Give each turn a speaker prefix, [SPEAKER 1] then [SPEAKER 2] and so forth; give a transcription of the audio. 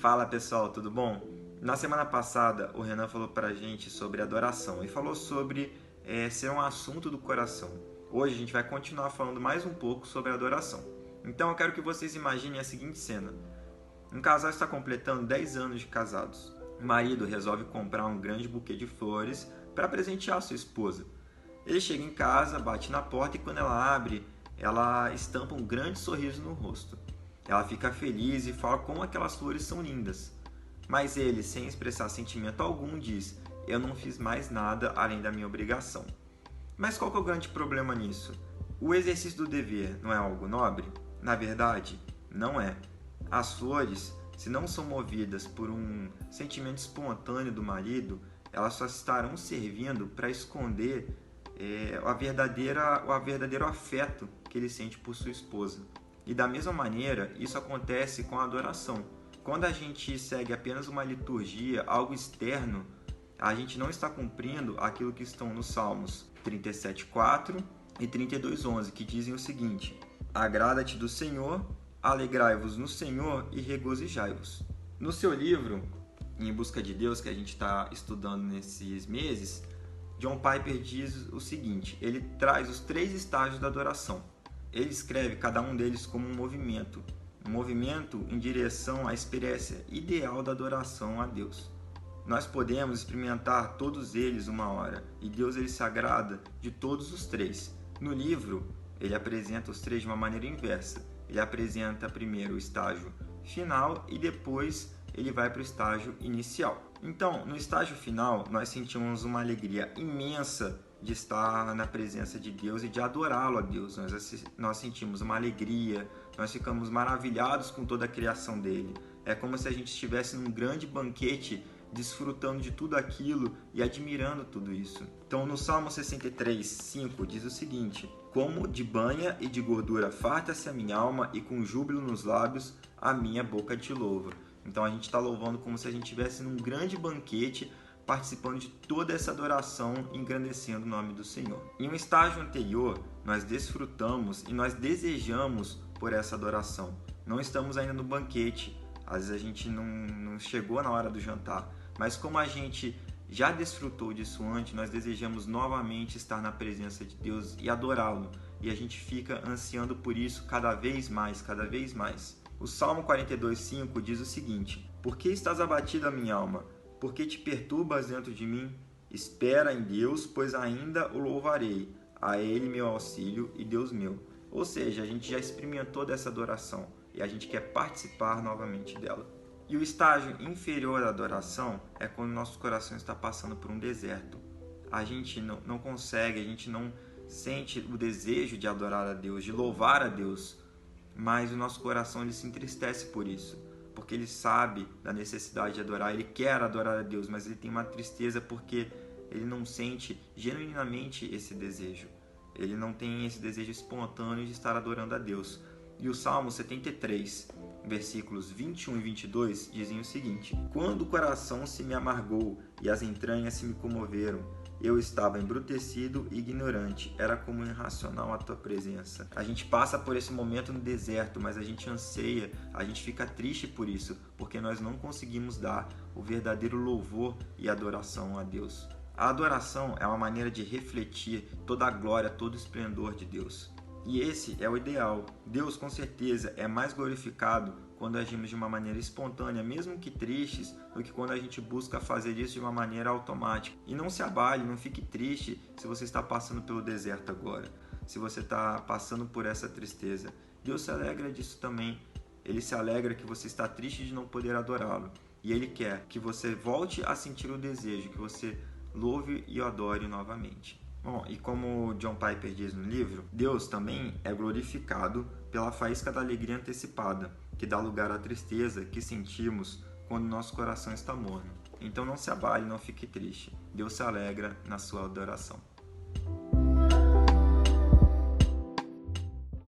[SPEAKER 1] Fala pessoal, tudo bom? Na semana passada o Renan falou pra gente sobre adoração e falou sobre ser um assunto do coração. Hoje a gente vai continuar falando mais um pouco sobre adoração. Então eu quero que vocês imaginem a seguinte cena. Um casal está completando 10 anos de casados. O marido resolve comprar um grande buquê de flores para presentear sua esposa. Ele chega em casa, bate na porta e quando ela abre, ela estampa um grande sorriso no rosto. Ela fica feliz e fala como aquelas flores são lindas. Mas ele, sem expressar sentimento algum, diz: "Eu não fiz mais nada além da minha obrigação." Mas qual que é o grande problema nisso? O exercício do dever não é algo nobre? Na verdade, não é. As flores, se não são movidas por um sentimento espontâneo do marido, elas só estarão servindo para esconder o verdadeiro afeto que ele sente por sua esposa. E da mesma maneira, isso acontece com a adoração. Quando a gente segue apenas uma liturgia, algo externo, a gente não está cumprindo aquilo que estão nos Salmos 37:4 e 32:11, que dizem o seguinte: "Agrada-te do Senhor, alegrai-vos no Senhor e regozijai-vos." No seu livro, Em Busca de Deus, que a gente está estudando nesses meses, John Piper diz o seguinte: ele traz os 3 estágios da adoração. Ele escreve cada um deles como um movimento em direção à experiência ideal da adoração a Deus. Nós podemos experimentar todos eles uma hora, e Deus ele se agrada de todos os 3. No livro, ele apresenta os 3 de uma maneira inversa. Ele apresenta primeiro o estágio final e depois ele vai para o estágio inicial. Então, no estágio final, nós sentimos uma alegria imensa de estar na presença de Deus e de adorá-lo a Deus. Nós sentimos uma alegria, nós ficamos maravilhados com toda a criação dele. É como se a gente estivesse num grande banquete, desfrutando de tudo aquilo e admirando tudo isso. Então, no Salmo 63:5 diz o seguinte: "Como de banha e de gordura farta-se a minha alma, e com júbilo nos lábios a minha boca te louva." Então a gente está louvando como se a gente estivesse num grande banquete, participando de toda essa adoração, engrandecendo o nome do Senhor. Em um estágio anterior, nós desfrutamos e nós desejamos por essa adoração. Não estamos ainda no banquete, às vezes a gente não chegou na hora do jantar, mas como a gente já desfrutou disso antes, nós desejamos novamente estar na presença de Deus e adorá-lo, e a gente fica ansiando por isso cada vez mais, cada vez mais. O Salmo 42:5 diz o seguinte: "Por que estás abatida, minha alma? Por que te perturbas dentro de mim? Espera em Deus, pois ainda o louvarei. A Ele meu auxílio e Deus meu." Ou seja, a gente já experimentou dessa adoração e a gente quer participar novamente dela. E o estágio inferior da adoração é quando nosso coração está passando por um deserto. A gente não consegue, a gente não sente o desejo de adorar a Deus, de louvar a Deus, mas o nosso coração ele se entristece por isso, porque ele sabe da necessidade de adorar, ele quer adorar a Deus, mas ele tem uma tristeza porque ele não sente genuinamente esse desejo. Ele não tem esse desejo espontâneo de estar adorando a Deus. E o Salmo 73, versículos 21 e 22 dizem o seguinte: "Quando o coração se me amargou e as entranhas se me comoveram, eu estava embrutecido e ignorante, era como irracional a tua presença." A gente passa por esse momento no deserto, mas a gente anseia, a gente fica triste por isso, porque nós não conseguimos dar o verdadeiro louvor e adoração a Deus. A adoração é uma maneira de refletir toda a glória, todo o esplendor de Deus. E esse é o ideal. Deus, com certeza, é mais glorificado quando agimos de uma maneira espontânea, mesmo que tristes, do que quando a gente busca fazer isso de uma maneira automática. E não se abale, não fique triste se você está passando pelo deserto agora, se você está passando por essa tristeza. Deus se alegra disso também. Ele se alegra que você está triste de não poder adorá-lo. E Ele quer que você volte a sentir o desejo, que você louve e o adore novamente. Bom, e como John Piper diz no livro, Deus também é glorificado pela faísca da alegria antecipada, que dá lugar à tristeza que sentimos quando nosso coração está morno. Então não se abale, não fique triste. Deus se alegra na sua adoração.